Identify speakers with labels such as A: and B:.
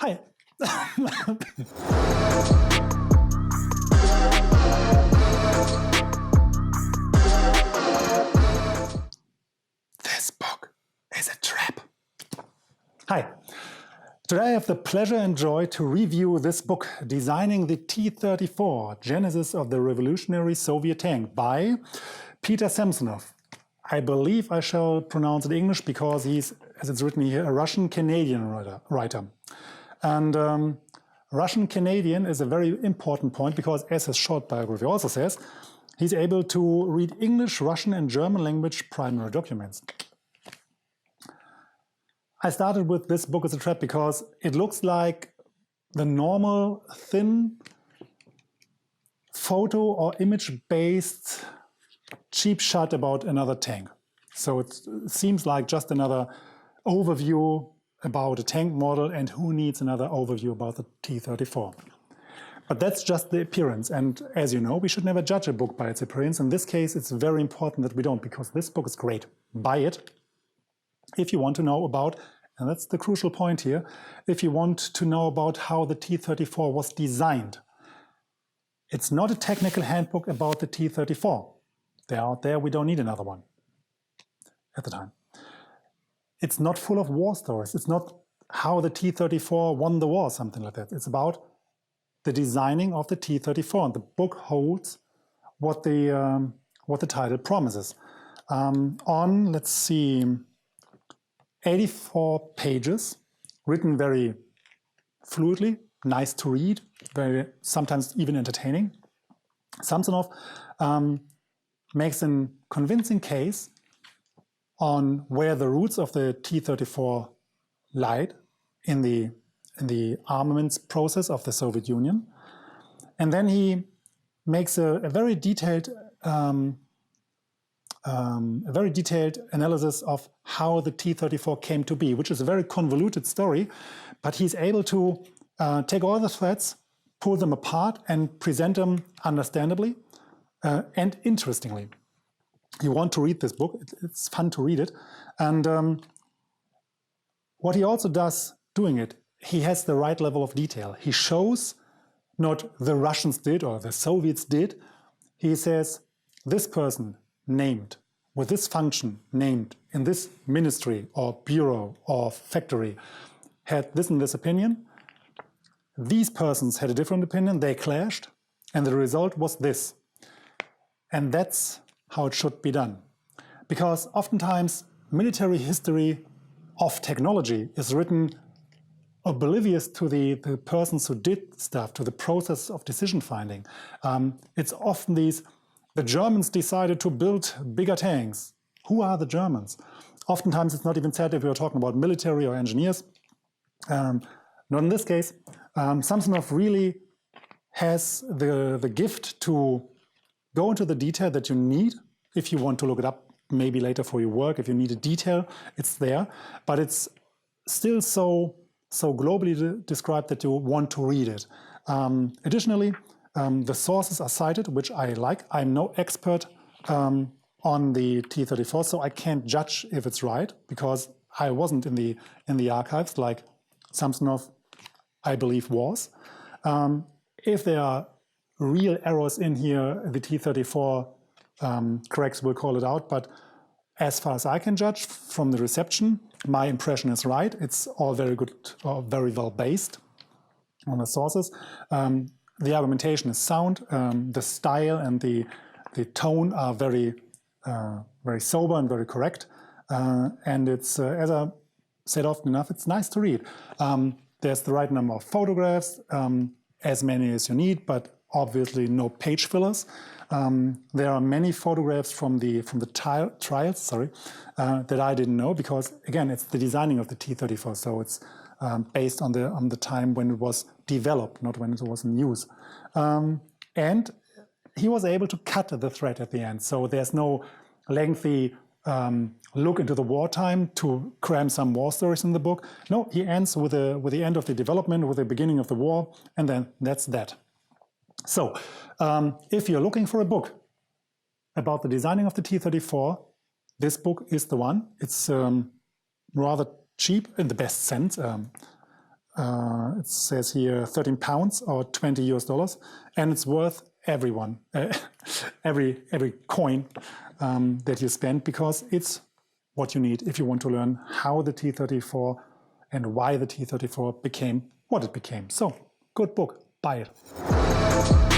A: Hi. This book is a trap. Hi. Today I have the pleasure and joy to review this book, Designing the T-34, Genesis of the Revolutionary Soviet Tank by Peter Samsonow. I believe I shall pronounce it English because he's, as it's written here, a Russian-Canadian writer. And Russian-Canadian is a very important point because, as his short biography also says, he's able to read English, Russian and German language primary documents. I started with this book as a trap because it looks like the normal thin photo or image-based cheap shot about another tank. So it seems like just another overview about a tank model, and who needs another overview about the T-34. But that's just the appearance, and as you know, we should never judge a book by its appearance. In this case, it's very important that we don't, because this book is great. Buy it if you want to know about, and that's the crucial point here, if you want to know about how the T-34 was designed. It's not a technical handbook about the T-34. They're out there, we don't need another one at the time. It's not full of war stories. It's not how the T-34 won the war, something like that. It's about the designing of the T-34, and the book holds what the title promises. On, let's see, 84 pages, written very fluidly, nice to read, very sometimes even entertaining. Samsonow makes a convincing case on where the roots of the T-34 lied in the armaments process of the Soviet Union. And then he makes a very detailed analysis of how the T-34 came to be, which is a very convoluted story, but he's able to take all the threads, pull them apart, and present them understandably and interestingly. You want to read this book, it's fun to read it. And what he also does doing it, he has the right level of detail. He shows not the Russians did or the Soviets did. He says, this person named, with this function named in this ministry or bureau or factory, had this and this opinion. These persons had a different opinion, they clashed, and the result was this. And that's how it should be done. Because oftentimes military history of technology is written oblivious to the persons who did stuff, to the process of decision finding. It's often the Germans decided to build bigger tanks. Who are the Germans? Oftentimes it's not even said if we're talking about military or engineers. Not in this case. Samsonow really has the gift to go into the detail that you need if you want to look it up maybe later for your work. If you need a detail, it's there. But it's still so globally described that you want to read it. Additionally, the sources are cited, which I like. I'm no expert on the T-34, so I can't judge if it's right, because I wasn't in the archives like Samsonow, I believe, was. If there are real errors in here, the T-34 cracks will call it out, but as far as I can judge from the reception, my impression is right. It's all very good, or very well based on the sources. The argumentation is sound. The style and the tone are very sober and very correct. And it's, as I said often enough, it's nice to read. There's the right number of photographs, as many as you need, but obviously no page fillers. There are many photographs from the trials, that I didn't know, because again, it's the designing of the T-34, so it's based on the time when it was developed, not when it was in use. And he was able to cut the thread at the end, so there's no lengthy look into the wartime to cram some war stories in the book. No, he ends with the end of the development, with the beginning of the war, and then that's that. So, if you're looking for a book about the designing of the T-34, this book is the one. It's rather cheap in the best sense. it says here 13 pounds or 20 US dollars, and it's worth everyone, every coin that you spend, because it's what you need if you want to learn how the T-34 and why the T-34 became what it became. So, good book, buy it.